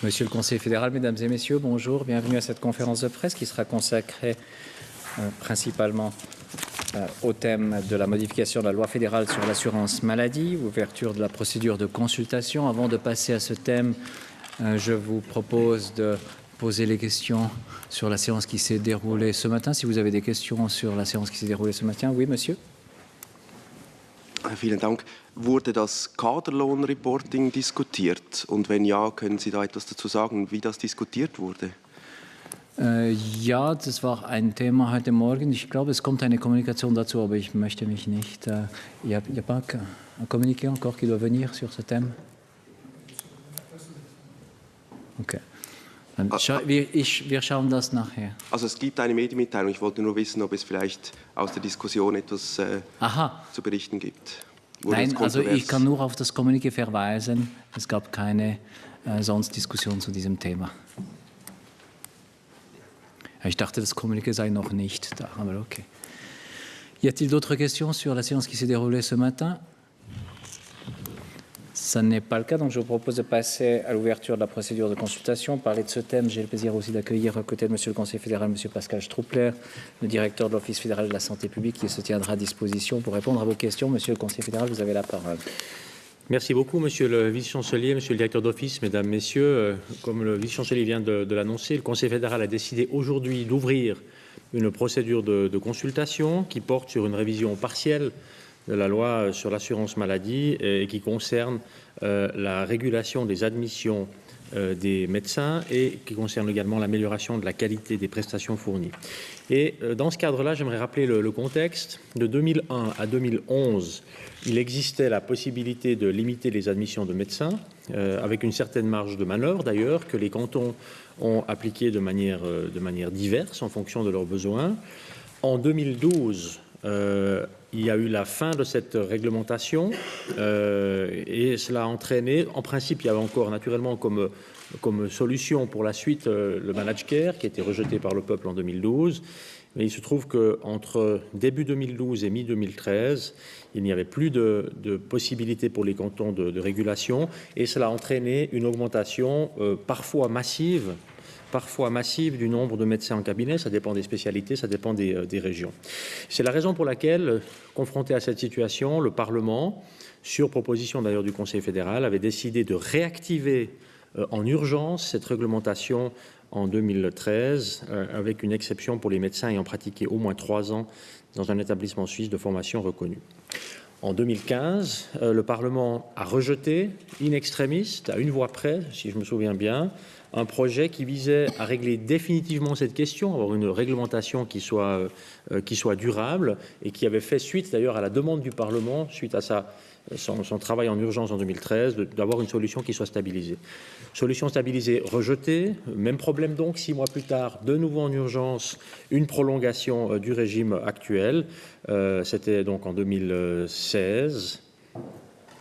Monsieur le Conseiller fédéral, Mesdames et Messieurs, bonjour. Bienvenue à cette conférence de presse qui sera consacrée principalement au thème de la modification de la loi fédérale sur l'assurance maladie, ouverture de la procédure de consultation. Avant de passer à ce thème, je vous propose de poser les questions sur la séance qui s'est déroulée ce matin. Si vous avez des questions sur la séance qui s'est déroulée ce matin, oui, monsieur. Vielen Dank. Wurde das Kaderlohnreporting diskutiert? Und wenn ja, können Sie da etwas dazu sagen, wie das diskutiert wurde? Ja, das war ein Thema heute Morgen. Ich glaube, es kommt eine Kommunikation dazu, aber ich möchte mich nicht... Il n'y a pas un communiqué encore qui doit venir sur ce thème? Okay. Wir schauen das nachher. Also es gibt eine Medienmitteilung. Ich wollte nur wissen, ob es vielleicht aus der Diskussion etwas zu berichten gibt. Nein, also ich kann nur auf das Kommuniqué verweisen. Es gab keine sonst Diskussion zu diesem Thema. Ich dachte, das Kommuniqué sei noch nicht da, aber okay. Y a-t-il d'autres questions sur la séance qui s'est déroulée ce matin? Ça n'est pas le cas, donc je vous propose de passer à l'ouverture de la procédure de consultation. Parler de ce thème, j'ai le plaisir aussi d'accueillir à côté de Monsieur le Conseiller fédéral, Monsieur Pascal Struppler, le directeur de l'Office fédéral de la santé publique, qui se tiendra à disposition pour répondre à vos questions. Monsieur le Conseiller fédéral, vous avez la parole. Merci beaucoup, Monsieur le Vice-chancelier, Monsieur le directeur d'office, Mesdames, Messieurs. Comme le Vice-chancelier vient de l'annoncer, le Conseil fédéral a décidé aujourd'hui d'ouvrir une procédure de consultation qui porte sur une révision partielle de la loi sur l'assurance maladie et qui concerne la régulation des admissions des médecins et qui concerne également l'amélioration de la qualité des prestations fournies. Et dans ce cadre-là, j'aimerais rappeler le contexte. De 2001 à 2011, il existait la possibilité de limiter les admissions de médecins, avec une certaine marge de manœuvre d'ailleurs, que les cantons ont appliqué de manière diverse en fonction de leurs besoins. En 2012, il y a eu la fin de cette réglementation et cela a entraîné, en principe, il y avait encore naturellement comme solution pour la suite le managed care qui a été rejeté par le peuple en 2012. Mais il se trouve qu'entre début 2012 et mi-2013, il n'y avait plus de possibilité pour les cantons de régulation et cela a entraîné une augmentation parfois massive du nombre de médecins en cabinet. Ça dépend des spécialités, ça dépend des régions. C'est la raison pour laquelle, confronté à cette situation, le Parlement, sur proposition d'ailleurs du Conseil fédéral, avait décidé de réactiver en urgence cette réglementation en 2013, avec une exception pour les médecins ayant pratiqué au moins 3 ans dans un établissement suisse de formation reconnu. En 2015, le Parlement a rejeté, in extremis, à une voix près, si je me souviens bien, un projet qui visait à régler définitivement cette question, avoir une réglementation qui soit durable et qui avait fait suite d'ailleurs à la demande du Parlement, suite à son travail en urgence en 2013, d'avoir une solution qui soit stabilisée. Solution stabilisée rejetée, même problème donc, 6 mois plus tard, de nouveau en urgence, une prolongation du régime actuel. C'était donc en 2016.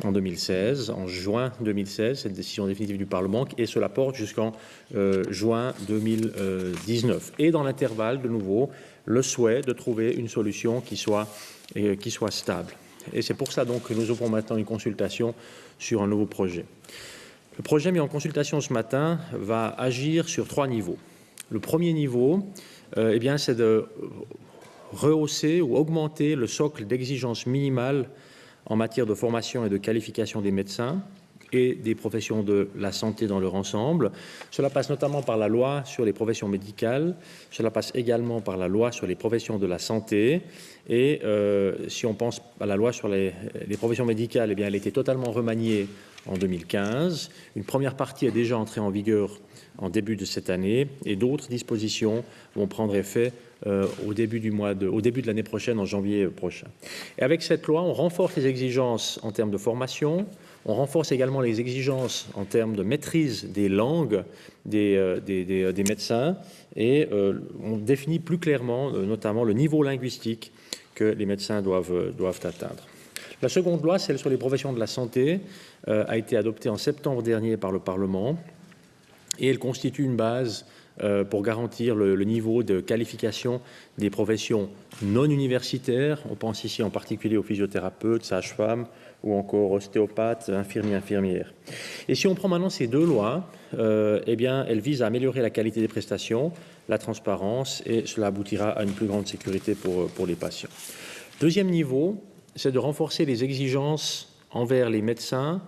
En juin 2016, cette décision définitive du Parlement, et cela porte jusqu'en juin 2019. Et dans l'intervalle, de nouveau, le souhait de trouver une solution qui soit stable. Et c'est pour ça donc que nous ouvrons maintenant une consultation sur un nouveau projet. Le projet mis en consultation ce matin va agir sur 3 niveaux. Le premier niveau, c'est de rehausser ou augmenter le socle d'exigence minimale en matière de formation et de qualification des médecins et des professions de la santé dans leur ensemble. Cela passe notamment par la loi sur les professions médicales, cela passe également par la loi sur les professions de la santé. Et si on pense à la loi sur les professions médicales, elle était totalement remaniée en 2015. Une première partie est déjà entrée en vigueur en début de cette année et d'autres dispositions vont prendre effet au début de l'année prochaine, en janvier prochain. Et avec cette loi, on renforce les exigences en termes de formation, on renforce également les exigences en termes de maîtrise des langues des médecins et on définit plus clairement notamment le niveau linguistique que les médecins doivent atteindre. La seconde loi, celle sur les professions de la santé, a été adoptée en septembre dernier par le Parlement et elle constitue une base pour garantir le niveau de qualification des professions non universitaires. On pense ici en particulier aux physiothérapeutes, sages-femmes, ou encore ostéopathes, infirmiers, infirmières. Et si on prend maintenant ces deux lois, eh bien, elles visent à améliorer la qualité des prestations, la transparence, et cela aboutira à une plus grande sécurité pour les patients. Deuxième niveau, c'est de renforcer les exigences envers les médecins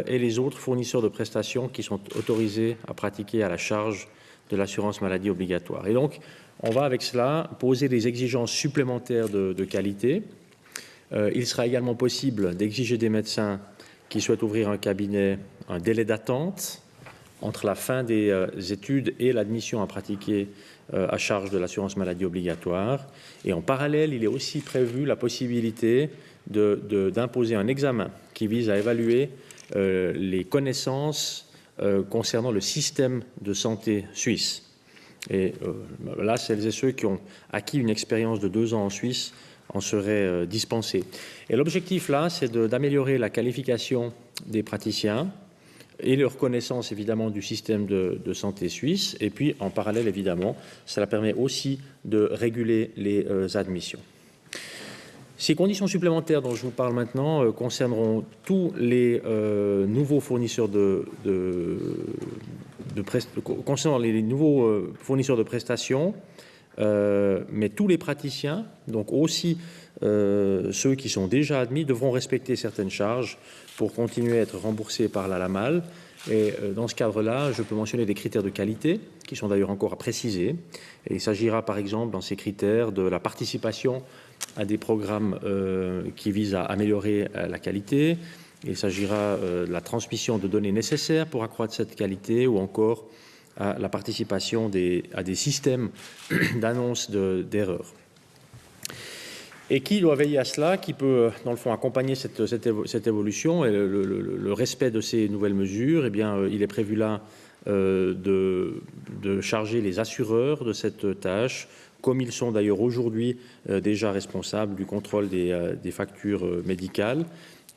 et les autres fournisseurs de prestations qui sont autorisés à pratiquer à la charge de l'assurance maladie obligatoire. Et donc, on va avec cela poser des exigences supplémentaires de qualité. Il sera également possible d'exiger des médecins qui souhaitent ouvrir un cabinet un délai d'attente entre la fin des études et l'admission à pratiquer à charge de l'assurance maladie obligatoire. Et en parallèle, il est aussi prévu la possibilité d'imposer un examen qui vise à évaluer les connaissances concernant le système de santé suisse. Et là, celles et ceux qui ont acquis une expérience de 2 ans en Suisse en seraient dispensés. Et l'objectif là, c'est d'améliorer la qualification des praticiens et leur connaissance évidemment du système de santé suisse. Et puis en parallèle, évidemment, cela permet aussi de réguler les admissions. Ces conditions supplémentaires dont je vous parle maintenant concerneront tous les nouveaux fournisseurs concernant les nouveaux fournisseurs de prestations, mais tous les praticiens, donc aussi ceux qui sont déjà admis, devront respecter certaines charges pour continuer à être remboursés par la LAMAL. Et dans ce cadre-là, je peux mentionner des critères de qualité qui sont d'ailleurs encore à préciser. Et il s'agira par exemple dans ces critères de la participation à des programmes qui visent à améliorer la qualité. Il s'agira de la transmission de données nécessaires pour accroître cette qualité ou encore à la participation à des systèmes d'annonce d'erreurs. Et qui doit veiller à cela? Qui peut, dans le fond, accompagner cette évolution et le respect de ces nouvelles mesures? Eh bien, il est prévu là de charger les assureurs de cette tâche, comme ils sont d'ailleurs aujourd'hui déjà responsables du contrôle des factures médicales.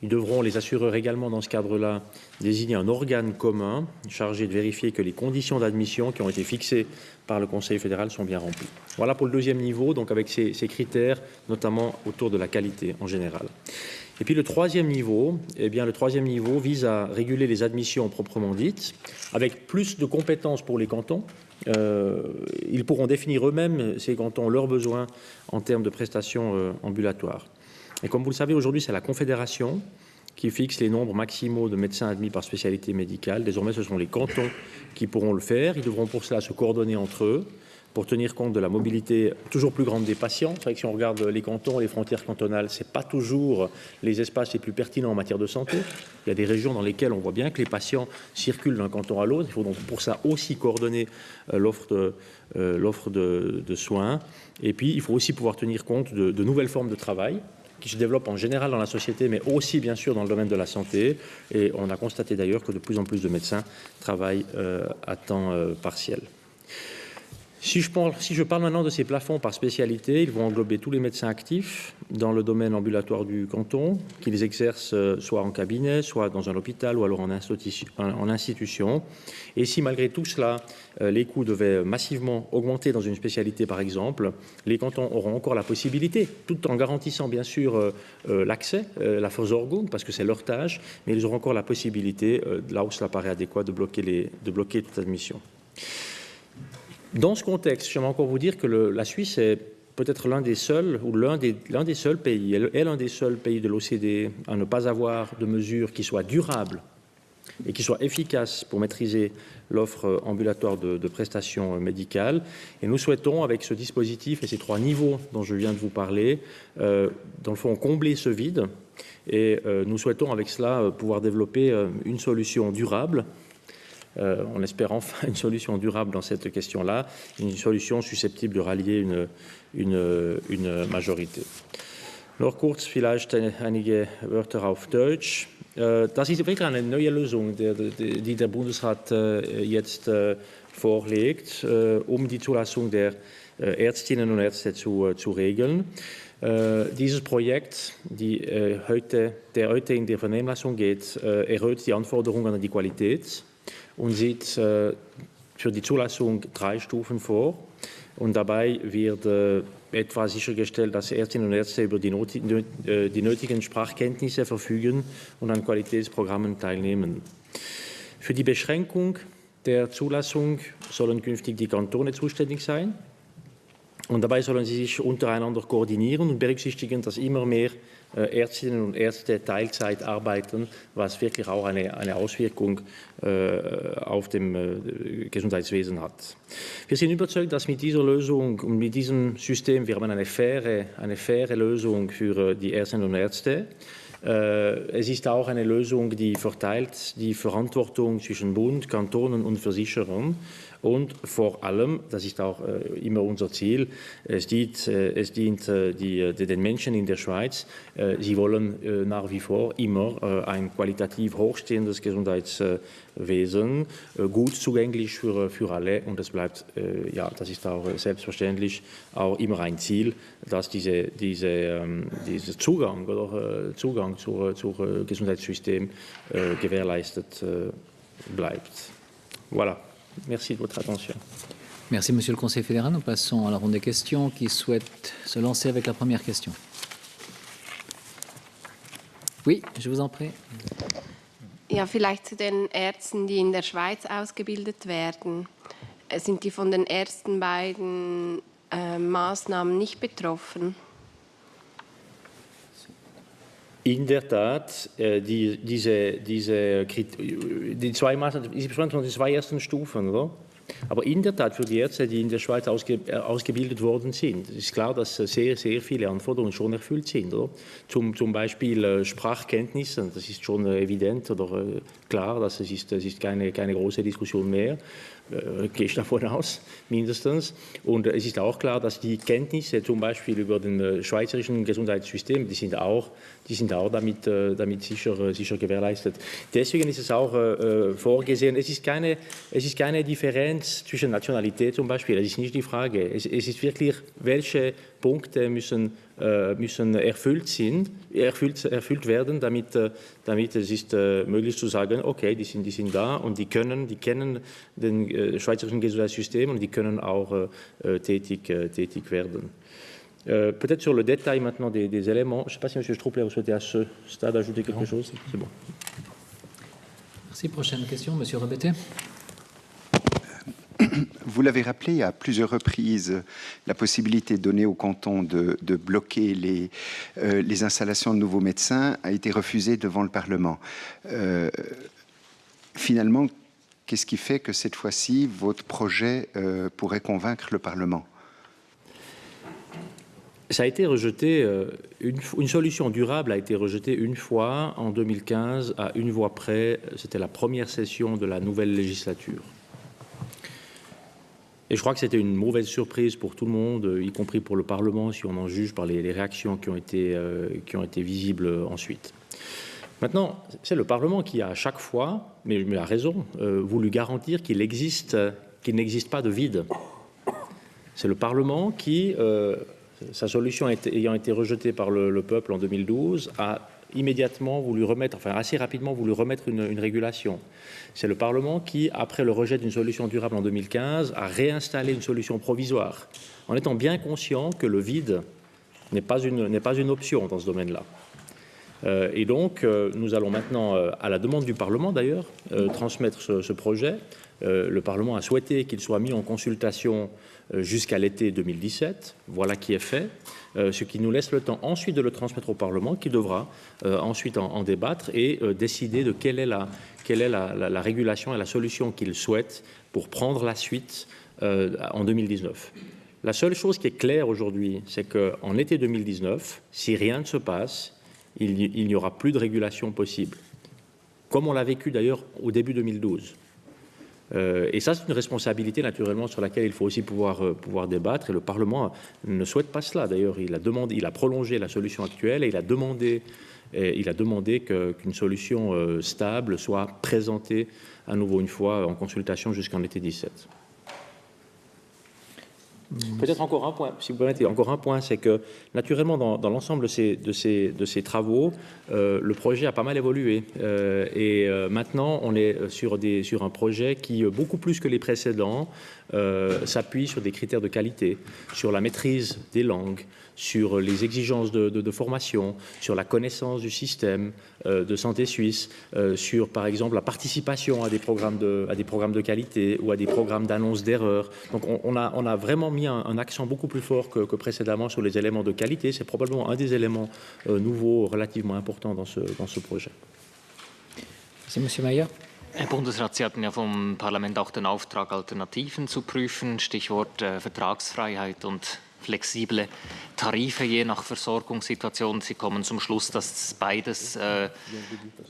Ils devront, les assureurs également, dans ce cadre-là, désigner un organe commun chargé de vérifier que les conditions d'admission qui ont été fixées par le Conseil fédéral sont bien remplies. Voilà pour le deuxième niveau, donc avec ces critères, notamment autour de la qualité en général. Et puis le troisième niveau, eh bien, le troisième niveau vise à réguler les admissions proprement dites, avec plus de compétences pour les cantons. Ils pourront définir eux-mêmes, ces cantons, leurs besoins en termes de prestations ambulatoires. Et comme vous le savez, aujourd'hui, c'est la Confédération qui fixe les nombres maximaux de médecins admis par spécialité médicale. Désormais, ce sont les cantons qui pourront le faire. Ils devront pour cela se coordonner entre eux pour tenir compte de la mobilité toujours plus grande des patients. C'est vrai que si on regarde les cantons, les frontières cantonales, ce n'est pas toujours les espaces les plus pertinents en matière de santé. Il y a des régions dans lesquelles on voit bien que les patients circulent d'un canton à l'autre. Il faut donc pour ça aussi coordonner l'offre de soins. Et puis, il faut aussi pouvoir tenir compte de nouvelles formes de travail qui se développent en général dans la société, mais aussi bien sûr dans le domaine de la santé. Et on a constaté d'ailleurs que de plus en plus de médecins travaillent à temps partiel. Si je parle maintenant de ces plafonds par spécialité, ils vont englober tous les médecins actifs dans le domaine ambulatoire du canton, qui les exercent soit en cabinet, soit dans un hôpital ou alors en institution. Et si malgré tout cela, les coûts devaient massivement augmenter dans une spécialité par exemple, les cantons auront encore la possibilité, tout en garantissant bien sûr l'accès, la Versorgung, parce que c'est leur tâche, mais ils auront encore la possibilité, là où cela paraît adéquat, de bloquer toute admission. Dans ce contexte, j'aimerais encore vous dire que la Suisse est peut-être l'un des seuls pays, est l'un des seuls pays de l'OCDE à ne pas avoir de mesures qui soient durables et qui soient efficaces pour maîtriser l'offre ambulatoire de prestations médicales. Et nous souhaitons, avec ce dispositif et ces 3 niveaux dont je viens de vous parler, dans le fond, combler ce vide. Et nous souhaitons, avec cela, pouvoir développer une solution durable. On espère enfin une solution durable dans cette question-là, une solution susceptible de rallier une majorité. Noch kurz vielleicht einige Wörter auf Deutsch. Das ist wirklich eine neue Lösung, die der Bundesrat jetzt vorlegt, um die Zulassung der Ärztinnen und Ärzte zu regeln. Dieses Projekt, der heute in die Vernehmlassung geht, erhöht die Anforderungen an die Qualität und sieht für die Zulassung 3 Stufen vor. Und dabei wird etwa sichergestellt, dass Ärztinnen und Ärzte über die nötigen Sprachkenntnisse verfügen und an Qualitätsprogrammen teilnehmen. Für die Beschränkung der Zulassung sollen künftig die Kantone zuständig sein. Und dabei sollen sie sich untereinander koordinieren und berücksichtigen, dass immer mehr Ärztinnen und Ärzte Teilzeit arbeiten, was wirklich auch eine Auswirkung auf dem Gesundheitswesen hat. Wir sind überzeugt, dass mit dieser Lösung und mit diesem System wir haben eine faire Lösung für die Ärztinnen und Ärzte. Es ist auch eine Lösung, die verteilt die Verantwortung zwischen Bund, Kantonen und Versicherern. Und vor allem, das ist auch immer unser Ziel, es dient den Menschen in der Schweiz. Sie wollen nach wie vor immer ein qualitativ hochstehendes Gesundheitswesen, gut zugänglich für alle. Und es bleibt, ja, das ist auch selbstverständlich auch immer ein Ziel, dass dieser Zugang zum Gesundheitssystem gewährleistet bleibt. Voilà. Merci de votre attention. Merci, Monsieur le Conseiller fédéral. Nous passons à la ronde des questions. Qui souhaite se lancer avec la première question? Oui, je vous en prie. Ja, vielleicht zu den Ärzten, die in der Schweiz ausgebildet werden. Sind die von den ersten beiden Maßnahmen nicht betroffen? In der Tat, die zwei Maßnahmen, Sie sprechen von den zwei ersten Stufen, oder? Aber in der Tat für die Ärzte, die in der Schweiz ausgebildet worden sind, ist klar, dass sehr, sehr viele Anforderungen schon erfüllt sind. Oder? Zum Beispiel Sprachkenntnisse, das ist schon evident oder klar, das ist keine große Diskussion mehr. Gehe ich davon aus, mindestens. Und es ist auch klar, dass die Kenntnisse zum Beispiel über den schweizerischen Gesundheitssystem, die sind auch damit sicher gewährleistet. Deswegen ist es auch vorgesehen, es ist keine Differenz zwischen Nationalität zum Beispiel, das ist nicht die Frage. Es ist wirklich, welche Punkte müssen erfüllt werden, damit es ist möglich zu sagen, okay, die sind da und die kennen den schweizerischen Gesundheitssystem und die können auch tätig werden. Peut-être sur le détail maintenant des éléments. Je ne sais pas si M. Struppler vous souhaitez à ce stade ajouter quelque chose. C'est bon. Merci. Prochaine question, M. Rebetté. Vous l'avez rappelé à plusieurs reprises, la possibilité donnée au canton de bloquer les installations de nouveaux médecins a été refusée devant le Parlement. Finalement, qu'est-ce qui fait que cette fois-ci, votre projet pourrait convaincre le Parlement? Ça a été rejeté, une solution durable a été rejetée une fois en 2015 à une voix près. C'était la première session de la nouvelle législature. Et je crois que c'était une mauvaise surprise pour tout le monde, y compris pour le Parlement, si on en juge par les réactions qui ont été visibles ensuite. Maintenant, c'est le Parlement qui a à chaque fois, mais il a raison, voulu garantir qu'il n'existe pas de vide. C'est le Parlement qui, sa solution ayant été rejetée par le peuple en 2012, a immédiatement voulu remettre, enfin assez rapidement voulu remettre une régulation. C'est le Parlement qui, après le rejet d'une solution durable en 2015, a réinstallé une solution provisoire, en étant bien conscient que le vide n'est pas une option dans ce domaine-là. Et donc, nous allons maintenant, à la demande du Parlement d'ailleurs, transmettre ce projet. Le Parlement a souhaité qu'il soit mis en consultation jusqu'à l'été 2017. Voilà qui est fait, ce qui nous laisse le temps ensuite de le transmettre au Parlement, qui devra ensuite en débattre et décider de quelle est la régulation et la solution qu'il souhaite pour prendre la suite en 2019. La seule chose qui est claire aujourd'hui, c'est qu'en été 2019, si rien ne se passe, il n'y aura plus de régulation possible, comme on l'a vécu d'ailleurs au début 2012. Et ça, c'est une responsabilité naturellement sur laquelle il faut aussi pouvoir débattre. Et le Parlement ne souhaite pas cela. D'ailleurs, il a prolongé la solution actuelle et il a demandé qu'une solution stable soit présentée à nouveau une fois en consultation jusqu'en été 2017. Peut-être encore un point, si vous permettez, encore un point, c'est que naturellement dans l'ensemble de ces travaux, le projet a pas mal évolué et maintenant on est sur un projet qui, beaucoup plus que les précédents, s'appuie sur des critères de qualité, sur la maîtrise des langues, sur les exigences de formation, sur la connaissance du système de santé suisse, sur par exemple la participation à des programmes de qualité ou à des programmes d'annonce d'erreurs. Donc on a vraiment mis un accent beaucoup plus fort que précédemment sur les éléments de qualité. C'est probablement un des éléments nouveaux relativement importants dans ce projet. C'est Monsieur Mayer. Herr Bundesrat, Sie hatten ja vom Parlament auch den Auftrag, Alternativen zu prüfen, Stichwort Vertragsfreiheit und flexible Tarife je nach Versorgungssituation. Sie kommen zum Schluss, dass beides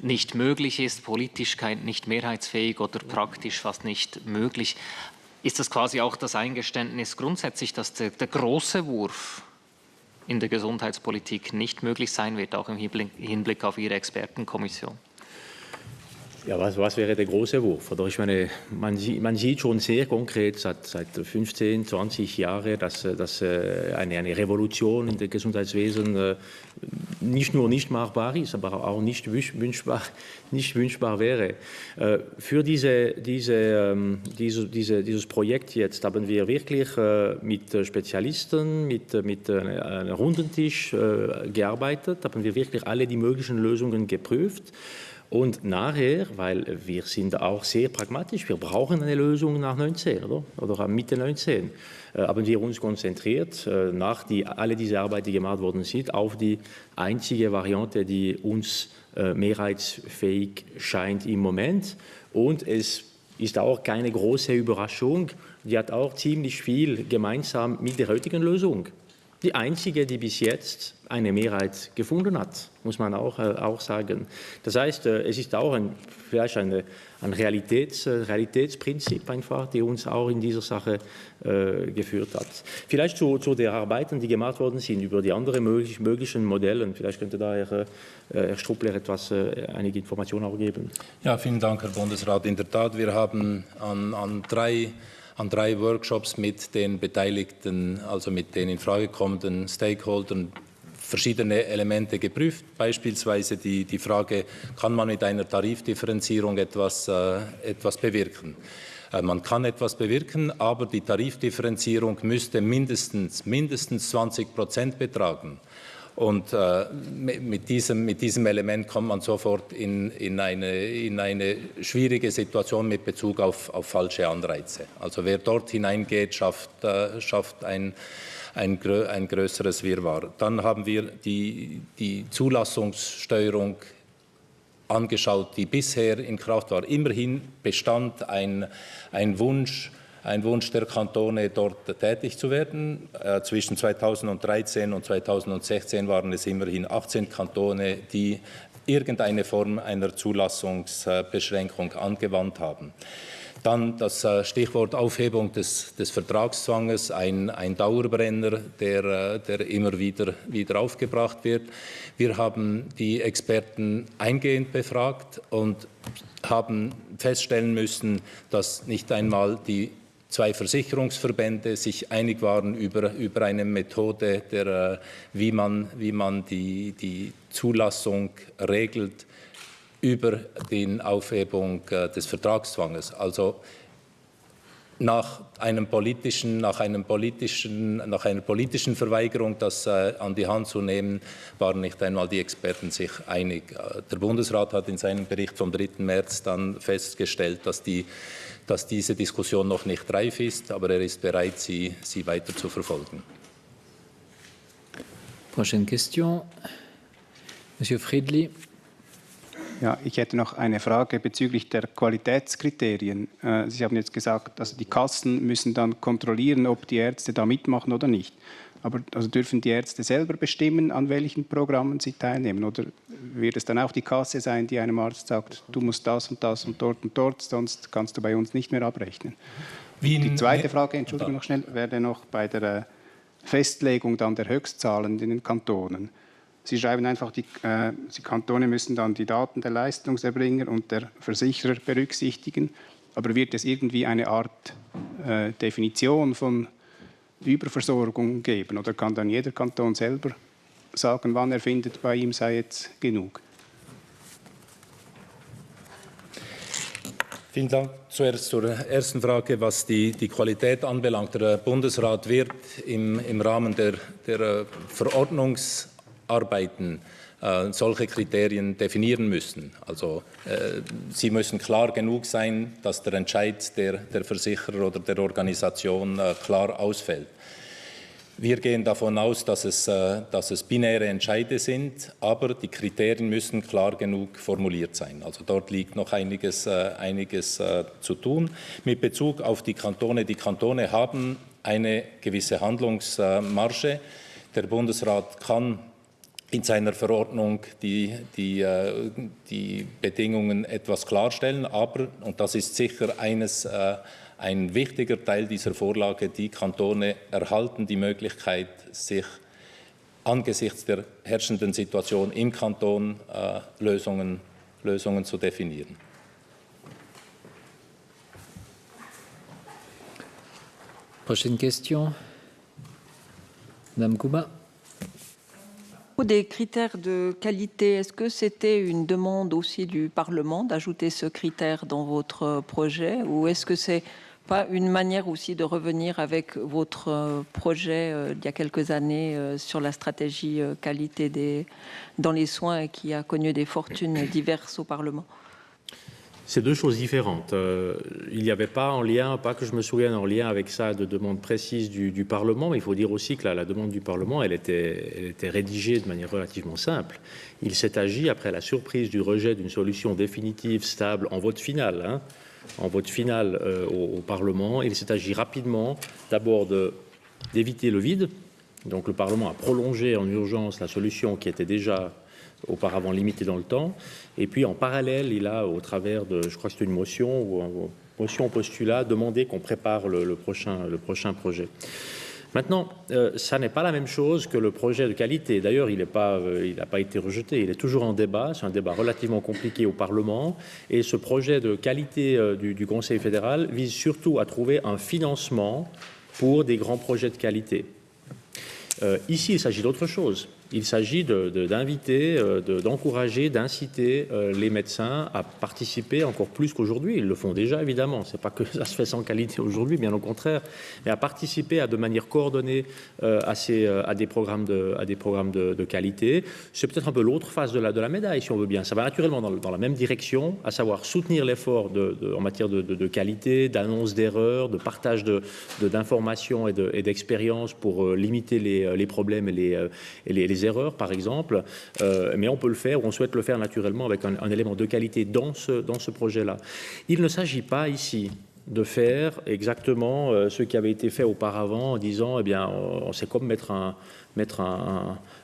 nicht möglich ist, politisch nicht mehrheitsfähig oder praktisch fast nicht möglich. Ist das quasi auch das Eingeständnis grundsätzlich, dass der große Wurf in der Gesundheitspolitik nicht möglich sein wird, auch im Hinblick auf Ihre Expertenkommission? Ja, was wäre der große Wurf? Oder ich meine, man sieht schon sehr konkret seit 15, 20 Jahren, dass eine Revolution in der Gesundheitswesen nicht nur nicht machbar ist, aber auch nicht wünschbar wäre. Für dieses Projekt jetzt haben wir wirklich mit Spezialisten, mit einem runden Tisch gearbeitet, haben wir wirklich alle die möglichen Lösungen geprüft. Und nachher, weil wir sind auch sehr pragmatisch, wir brauchen eine Lösung nach 19 oder Mitte 19, haben wir uns konzentriert, alle diese Arbeit, die gemacht worden sind, auf die einzige Variante, die uns mehrheitsfähig scheint im Moment. Und es ist auch keine große Überraschung, die hat auch ziemlich viel gemeinsam mit der heutigen Lösung. Die einzige, die bis jetzt eine Mehrheit gefunden hat, muss man auch sagen. Das heißt, es ist auch vielleicht ein Realitätsprinzip einfach, die uns auch in dieser Sache geführt hat. Vielleicht zu der Arbeiten, die gemacht worden sind über die anderen möglichen Modelle. Vielleicht könnte da Herr Struppler einige Informationen auch geben. Ja, vielen Dank, Herr Bundesrat. In der Tat, wir haben an drei Workshops mit den Beteiligten, also mit den in Frage kommenden Stakeholdern, verschiedene Elemente geprüft. Beispielsweise die Frage, kann man mit einer Tarifdifferenzierung etwas bewirken? Man kann etwas bewirken, aber die Tarifdifferenzierung müsste mindestens 20% betragen. Und mit diesem Element kommt man sofort in eine schwierige Situation mit Bezug auf falsche Anreize. Also wer dort hineingeht, schafft ein größeres Wirrwarr. Dann haben wir die Zulassungssteuerung angeschaut, die bisher in Kraft war. Immerhin bestand ein Wunsch der Kantone, dort tätig zu werden. Zwischen 2013 und 2016 waren es immerhin 18 Kantone, die irgendeine Form einer Zulassungsbeschränkung angewandt haben. Dann das Stichwort Aufhebung des Vertragszwanges, ein Dauerbrenner, der immer wieder aufgebracht wird. Wir haben die Experten eingehend befragt und haben feststellen müssen, dass nicht einmal die zwei Versicherungsverbände sich einig waren über eine Methode, wie man die Zulassung regelt über die Aufhebung des Vertragszwanges. Also nach einer politischen Verweigerung, das an die Hand zu nehmen, waren nicht einmal die Experten sich einig. Der Bundesrat hat in seinem Bericht vom 3. März dann festgestellt, dass diese Diskussion noch nicht reif ist, aber er ist bereit, sie weiter zu verfolgen. Prochaine question. Monsieur Friedli. Ja, ich hätte noch eine Frage bezüglich der Qualitätskriterien. Sie haben jetzt gesagt, also die Kassen müssen dann kontrollieren, ob die Ärzte da mitmachen oder nicht. Aber also dürfen die Ärzte selber bestimmen, an welchen Programmen sie teilnehmen? Oder wird es dann auch die Kasse sein, die einem Arzt sagt, du musst das und dort, sonst kannst du bei uns nicht mehr abrechnen? Die zweite Frage, Entschuldigung noch schnell, wäre noch bei der Festlegung dann der Höchstzahlen in den Kantonen. Sie schreiben einfach, die Kantone müssen dann die Daten der Leistungserbringer und der Versicherer berücksichtigen. Aber wird es irgendwie eine Art Definition von Überversorgung geben? Oder kann dann jeder Kanton selber sagen, wann er findet, bei ihm sei jetzt genug? Vielen Dank. Zuerst zur ersten Frage, was die Qualität anbelangt. Der Bundesrat wird im Rahmen der Verordnungsarbeiten solche Kriterien definieren müssen. Also sie müssen klar genug sein, dass der Entscheid der Versicherer oder der Organisation klar ausfällt. Wir gehen davon aus, dass es binäre Entscheide sind, aber die Kriterien müssen klar genug formuliert sein. Also dort liegt noch einiges zu tun. Mit Bezug auf die Kantone haben eine gewisse Handlungsmarge. Der Bundesrat kann in seiner Verordnung die Bedingungen etwas klarstellen, aber, und das ist sicher ein wichtiger Teil dieser Vorlage, die Kantone erhalten die Möglichkeit, sich angesichts der herrschenden Situation im Kanton Lösungen zu definieren. Prochaine question. Madame Gouba. Des critères de qualité, est-ce que c'était une demande aussi du Parlement d'ajouter ce critère dans votre projet, ou est-ce que c'est pas une manière aussi de revenir avec votre projet d'il y a quelques années sur la stratégie qualité dans les soins et qui a connu des fortunes diverses au Parlement? C'est deux choses différentes. Il n'y avait pas en lien, pas que je me souvienne en lien avec ça, de demande précise du Parlement, mais il faut dire aussi que la demande du Parlement, elle était rédigée de manière relativement simple. Il s'est agi, après la surprise du rejet d'une solution définitive, stable, en vote final, au Parlement, il s'est agi rapidement, d'abord d'éviter le vide. Donc le Parlement a prolongé en urgence la solution qui était déjà auparavant limité dans le temps, et puis en parallèle, il a, au travers de, je crois que c'est une motion ou une motion postulat, demandé qu'on prépare le prochain projet. Maintenant, ça n'est pas la même chose que le projet de qualité. D'ailleurs, il n'a pas été rejeté, il est toujours en débat, c'est un débat relativement compliqué au Parlement, et ce projet de qualité du Conseil fédéral vise surtout à trouver un financement pour des grands projets de qualité. Ici, il s'agit d'autre chose. Il s'agit d'inviter, d'encourager, d'inciter les médecins à participer encore plus qu'aujourd'hui. Ils le font déjà, évidemment. Ce n'est pas que ça se fait sans qualité aujourd'hui, bien au contraire, mais à participer de manière coordonnée à des programmes de qualité. C'est peut-être un peu l'autre face de la médaille, si on veut bien. Ça va naturellement dans la même direction, à savoir soutenir l'effort en matière de qualité, d'annonce d'erreurs, de partage d'informations et d'expériences pour limiter les problèmes et les erreurs, par exemple, mais on peut le faire, ou on souhaite le faire naturellement avec un élément de qualité dans ce projet-là. Il ne s'agit pas ici de faire exactement ce qui avait été fait auparavant en disant, eh bien, c'est comme mettre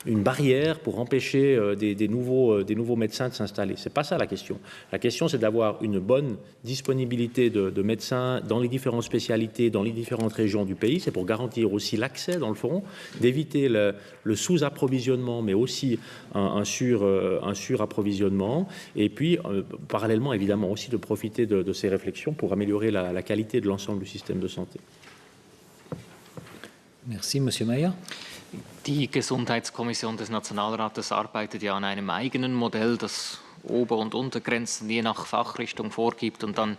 une barrière pour empêcher des nouveaux médecins de s'installer. Ce n'est pas ça la question. La question, c'est d'avoir une bonne disponibilité de médecins dans les différentes spécialités, dans les différentes régions du pays. C'est pour garantir aussi l'accès, dans le fond, d'éviter le sous-approvisionnement, mais aussi un sur-approvisionnement. Et puis, parallèlement, évidemment, aussi de profiter de ces réflexions pour améliorer la qualité de l'ensemble du système de santé. Merci, Monsieur Mayer. Die Gesundheitskommission des Nationalrates arbeitet ja an einem eigenen Modell, das Ober- und Untergrenzen je nach Fachrichtung vorgibt und dann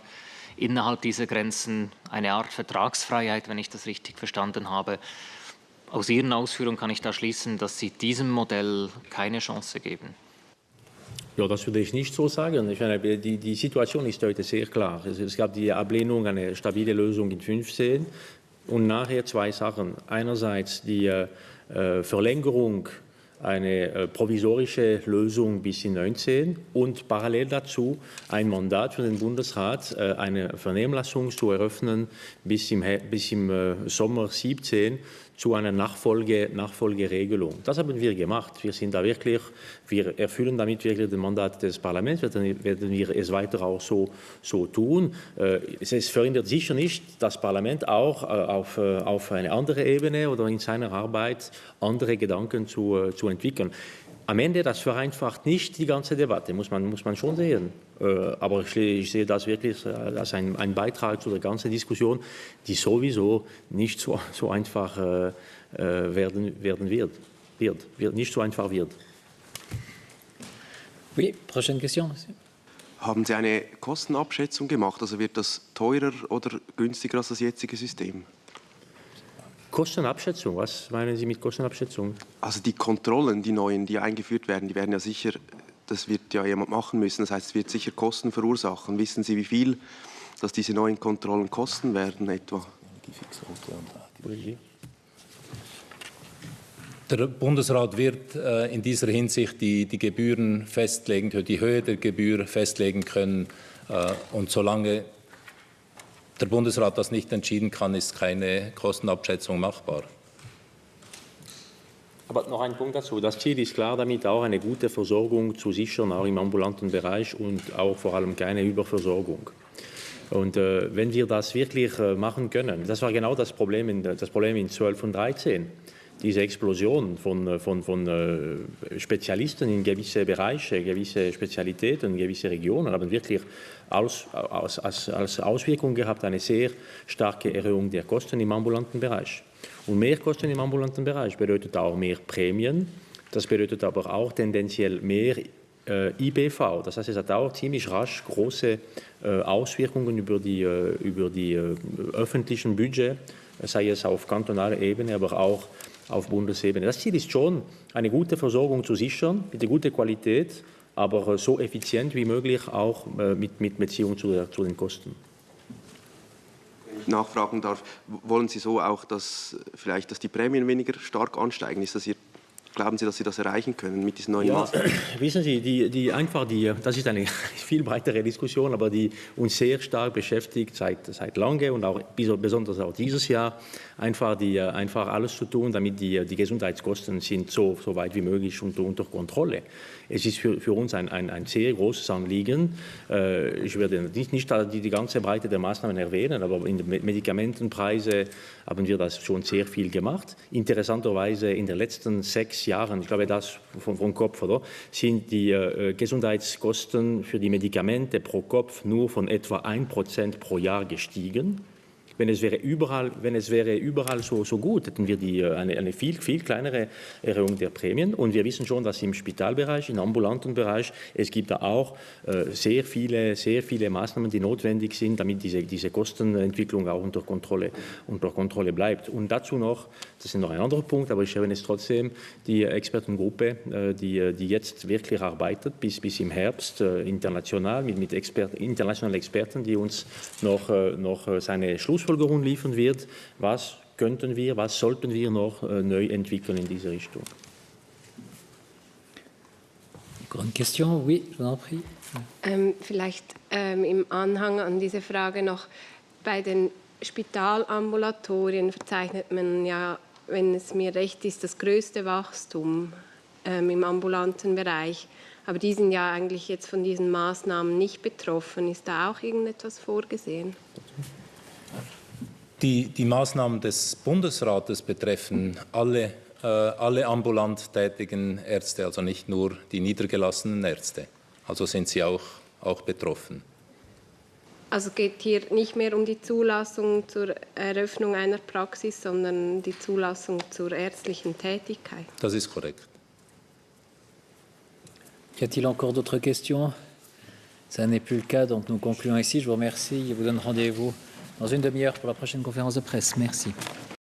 innerhalb dieser Grenzen eine Art Vertragsfreiheit, wenn ich das richtig verstanden habe. Aus Ihren Ausführungen kann ich da schließen, dass Sie diesem Modell keine Chance geben. Ja, das würde ich nicht so sagen. Ich meine, die Situation ist heute sehr klar. Es gab die Ablehnung, eine stabile Lösung in 2015 und nachher zwei Sachen. Einerseits die Verlängerung, eine provisorische Lösung bis in 2019 und parallel dazu ein Mandat für den Bundesrat, eine Vernehmlassung zu eröffnen bis im Sommer 2017 zu einer Nachfolgeregelung. Das haben wir gemacht. Wir erfüllen damit wirklich das Mandat des Parlaments, werden wir es weiter auch so tun. Es verhindert sicher nicht das Parlament auch auf eine andere Ebene oder in seiner Arbeit andere Gedanken zu entwickeln. am Ende, das vereinfacht nicht die ganze Debatte, muss man schon sehen. Aber ich sehe das wirklich als ein Beitrag zu der ganzen Diskussion, die sowieso nicht so einfach werden wird, nicht so einfach wird. Oui, prochaine question. Haben Sie eine Kostenabschätzung gemacht? Also wird das teurer oder günstiger als das jetzige System? Kostenabschätzung, was meinen Sie mit Kostenabschätzung? Also die Kontrollen, die neuen, die eingeführt werden, die werden ja sicher, das wird ja jemand machen müssen, das heißt, es wird sicher Kosten verursachen. Wissen Sie, wie viel dass diese neuen Kontrollen kosten werden etwa? Der Bundesrat wird in dieser Hinsicht die Gebühren festlegen, die Höhe der Gebühr festlegen können. Und solange der Bundesrat das nicht entschieden kann, ist keine Kostenabschätzung machbar. Aber noch ein Punkt dazu. Das Ziel ist klar, damit auch eine gute Versorgung zu sichern, auch im ambulanten Bereich und auch vor allem keine Überversorgung. Und wenn wir das wirklich machen können, das war genau das Problem in 12 und 13. Diese Explosion von Spezialisten in gewisse Bereiche, gewisse Spezialitäten, gewisse Regionen haben wirklich als Auswirkung gehabt eine sehr starke Erhöhung der Kosten im ambulanten Bereich. Und mehr Kosten im ambulanten Bereich bedeutet auch mehr Prämien, das bedeutet aber auch tendenziell mehr IBV. Das heißt, es hat auch ziemlich rasch große Auswirkungen über die öffentlichen Budget, sei es auf kantonaler Ebene, aber auch auf Bundesebene. Das Ziel ist schon, eine gute Versorgung zu sichern, mit einer guten Qualität, aber so effizient wie möglich auch mit Beziehung zu den Kosten. Wenn ich nachfragen darf, wollen Sie so auch, dass die Prämien weniger stark ansteigen? Glauben Sie, dass Sie das erreichen können mit diesen neuen Maßnahmen? Wissen Sie, das ist eine viel breitere Diskussion, aber die uns sehr stark beschäftigt seit lange und auch besonders auch dieses Jahr, einfach alles zu tun, damit die Gesundheitskosten sind so weit wie möglich unter Kontrolle. Es ist für uns ein sehr großes Anliegen. Ich werde nicht die ganze Breite der Maßnahmen erwähnen, aber in den Medikamentenpreisen haben wir das schon sehr viel gemacht. Interessanterweise in den letzten 6 Jahren, ich glaube das vom Kopf, oder, sind die Gesundheitskosten für die Medikamente pro Kopf nur von etwa 1% pro Jahr gestiegen. Wenn es wäre überall so gut, hätten wir eine viel kleinere Erhöhung der Prämien. Und wir wissen schon, dass im Spitalbereich, im ambulanten Bereich, es gibt da auch sehr viele Maßnahmen, die notwendig sind, damit diese Kostenentwicklung auch unter Kontrolle bleibt. Und dazu noch, das ist noch ein anderer Punkt, aber ich erwähne es trotzdem, die Expertengruppe, die jetzt wirklich arbeitet, bis im Herbst international, mit internationalen Experten, die uns noch seine Schlussfolgerungen liefern wird, was sollten wir noch neu entwickeln in diese Richtung. Grande question, oui, je vous en prie. Vielleicht im Anhang an diese Frage noch, bei den Spitalambulatorien verzeichnet man ja, wenn es mir recht ist, das größte Wachstum im ambulanten Bereich. Aber die sind ja eigentlich jetzt von diesen Maßnahmen nicht betroffen. Ist da auch irgendetwas vorgesehen? Die Maßnahmen des Bundesrates betreffen alle ambulant tätigen Ärzte, also nicht nur die niedergelassenen Ärzte. Also sind sie auch betroffen. Also geht hier nicht mehr um die Zulassung zur Eröffnung einer Praxis, sondern die Zulassung zur ärztlichen Tätigkeit? Das ist korrekt. Y a-t-il encore d'autres questions? Ça n'est plus le cas, donc nous concluons ici. Je vous remercie et vous donne rendez-vous dans une demi-heure pour la prochaine conférence de presse. Merci.